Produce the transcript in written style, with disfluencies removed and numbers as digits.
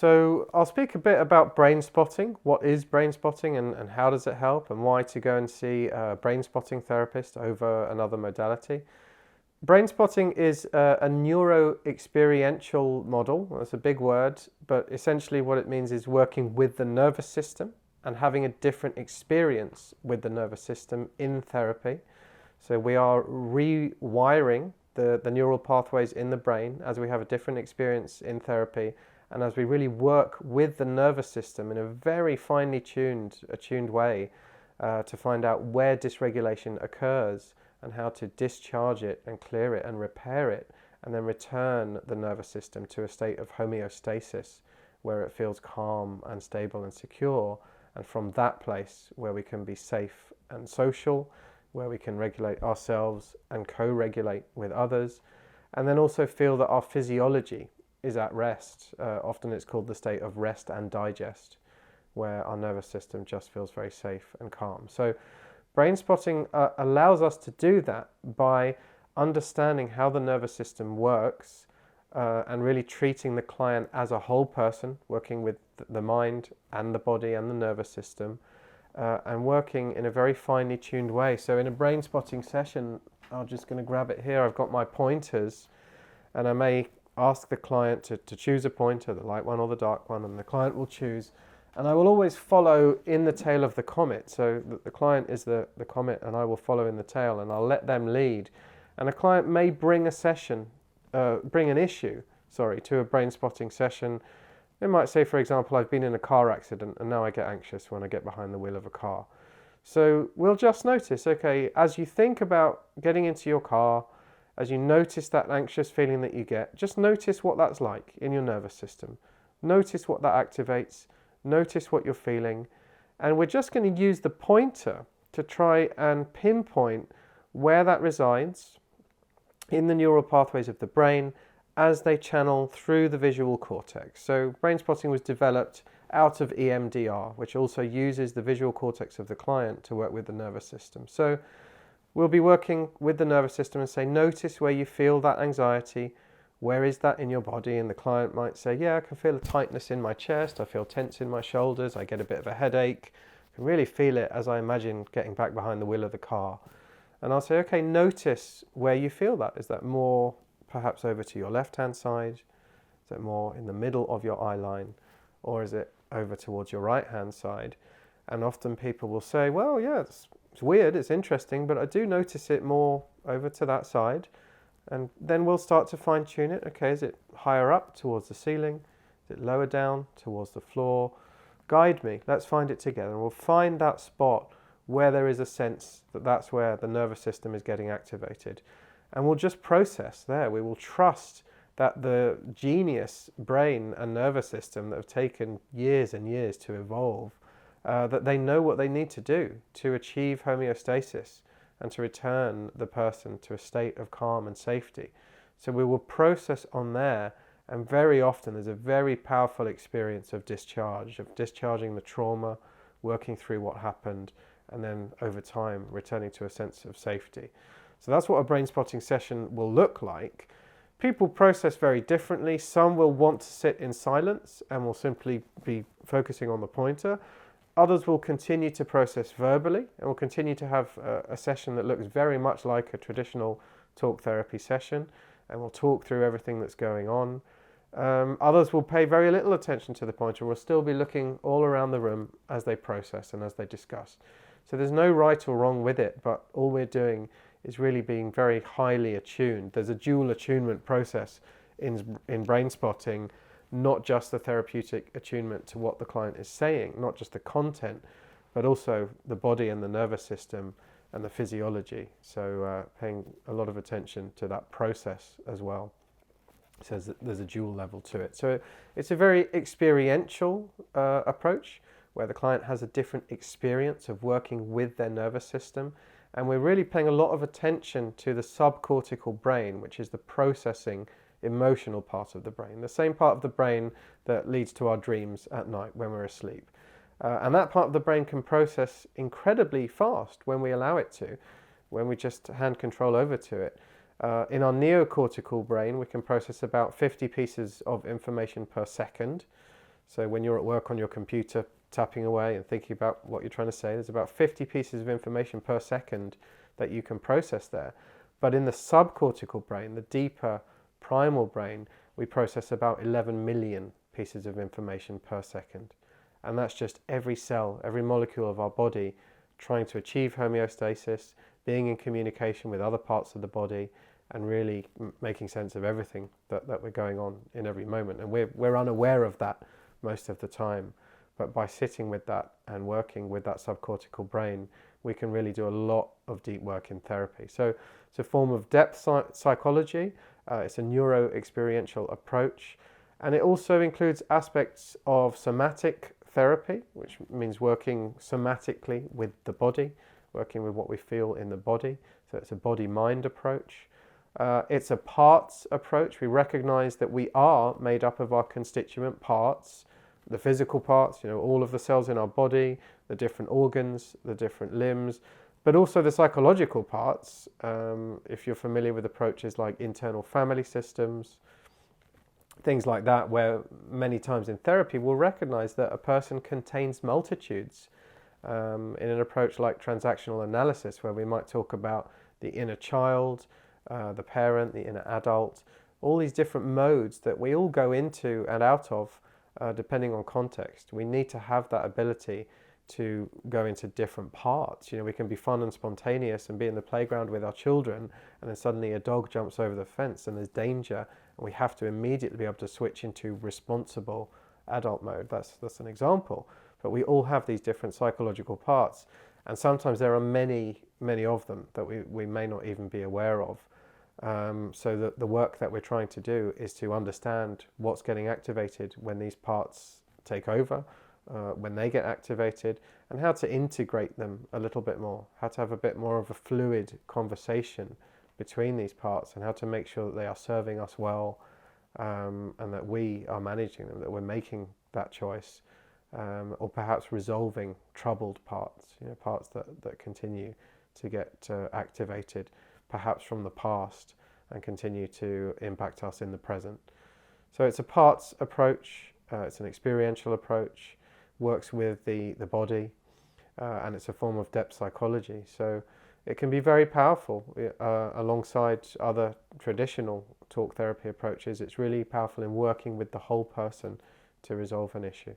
So I'll speak a bit about brain spotting. What is brain spotting and how does it help, and why to go and see a brain spotting therapist over another modality. Brain spotting is a neuro-experiential model. That's a big word, but essentially what it means is working with the nervous system and having a different experience with the nervous system in therapy. So we are rewiring the neural pathways in the brain as we have a different experience in therapy, and as we really work with the nervous system in a very finely attuned way to find out where dysregulation occurs and how to discharge it and clear it and repair it, and then return the nervous system to a state of homeostasis where it feels calm and stable and secure, and from that place where we can be safe and social, where we can regulate ourselves and co-regulate with others, and then also feel that our physiology is at rest. Often it's called the state of rest and digest, where our nervous system just feels very safe and calm. So brain spotting allows us to do that by understanding how the nervous system works and really treating the client as a whole person, working with the mind and the body and the nervous system, and working in a very finely tuned way. So in a brain spotting session, I'm just going to grab it here. I've got my pointers, and I may ask the client to choose a pointer, the light one or the dark one, and the client will choose. And I will always follow in the tail of the comet. So the client is the comet, and I will follow in the tail, and I'll let them lead. And a client may bring an issue to a brain spotting session. They might say, for example, I've been in a car accident and now I get anxious when I get behind the wheel of a car. So we'll just notice, okay, as you think about getting into your car, as you notice that anxious feeling that you get, just notice what that's like in your nervous system. Notice what that activates, notice what you're feeling, and we're just going to use the pointer to try and pinpoint where that resides in the neural pathways of the brain as they channel through the visual cortex. So brain spotting was developed out of EMDR, which also uses the visual cortex of the client to work with the nervous system. So we'll be working with the nervous system and say, notice where you feel that anxiety. Where is that in your body? And the client might say, yeah, I can feel a tightness in my chest. I feel tense in my shoulders. I get a bit of a headache. I can really feel it as I imagine getting back behind the wheel of the car. And I'll say, okay, notice where you feel that. Is that more perhaps over to your left-hand side? Is it more in the middle of your eye line? Or is it over towards your right-hand side? And often people will say, well, yeah, it's weird, it's interesting, but I do notice it more over to that side. And then we'll start to fine-tune it. Okay, is it higher up towards the ceiling? Is it lower down towards the floor? Guide me. Let's find it together. And we'll find that spot where there is a sense that that's where the nervous system is getting activated. And we'll just process there. We will trust that the genius brain and nervous system that have taken years and years to evolve, that they know what they need to do to achieve homeostasis and to return the person to a state of calm and safety. So we will process on there, and very often there's a very powerful experience of discharge, of discharging the trauma, working through what happened, and then over time returning to a sense of safety. So that's what a brain spotting session will look like. People process very differently. Some will want to sit in silence and will simply be focusing on the pointer. Others will continue to process verbally and will continue to have a session that looks very much like a traditional talk therapy session, and will talk through everything that's going on. Others will pay very little attention to the pointer, will still be looking all around the room as they process and as they discuss. So there's no right or wrong with it, but all we're doing is really being very highly attuned. There's a dual attunement process in brain spotting, not just the therapeutic attunement to what the client is saying, not just the content, but also the body and the nervous system and the physiology. So paying a lot of attention to that process as well. So there's a dual level to it. So it's a very experiential approach where the client has a different experience of working with their nervous system. And we're really paying a lot of attention to the subcortical brain, which is the processing emotional part of the brain, the same part of the brain that leads to our dreams at night when we're asleep. And that part of the brain can process incredibly fast when we allow it to, when we just hand control over to it. In our neocortical brain, we can process about 50 pieces of information per second. So when you're at work on your computer, tapping away and thinking about what you're trying to say, there's about 50 pieces of information per second that you can process there. But in the subcortical brain, the deeper primal brain, we process about 11 million pieces of information per second. And that's just every cell, every molecule of our body trying to achieve homeostasis, being in communication with other parts of the body, and really making sense of everything that we're going on in every moment. And we're unaware of that most of the time. But by sitting with that and working with that subcortical brain, we can really do a lot of deep work in therapy. So it's a form of depth psychology. It's a neuro-experiential approach. And it also includes aspects of somatic therapy, which means working somatically with the body, working with what we feel in the body. So it's a body-mind approach. It's a parts approach. We recognize that we are made up of our constituent parts, the physical parts, all of the cells in our body, the different organs, the different limbs, but also the psychological parts. If you're familiar with approaches like internal family systems, things like that, where many times in therapy we'll recognize that a person contains multitudes. In an approach like transactional analysis, where we might talk about the inner child, the parent, the inner adult, all these different modes that we all go into and out of depending on context. We need to have that ability to go into different parts. We can be fun and spontaneous and be in the playground with our children, and then suddenly a dog jumps over the fence and there's danger, and we have to immediately be able to switch into responsible adult mode. That's an example. But we all have these different psychological parts, and sometimes there are many of them that we may not even be aware of. So the work that we're trying to do is to understand what's getting activated when these parts take over, when they get activated, and how to integrate them a little bit more, how to have a bit more of a fluid conversation between these parts, and how to make sure that they are serving us well, and that we are managing them, that we're making that choice, or perhaps resolving troubled parts, parts that continue to get activated, perhaps from the past, and continue to impact us in the present. So it's a parts approach, it's an experiential approach, works with the body, and it's a form of depth psychology. So it can be very powerful alongside other traditional talk therapy approaches. It's really powerful in working with the whole person to resolve an issue.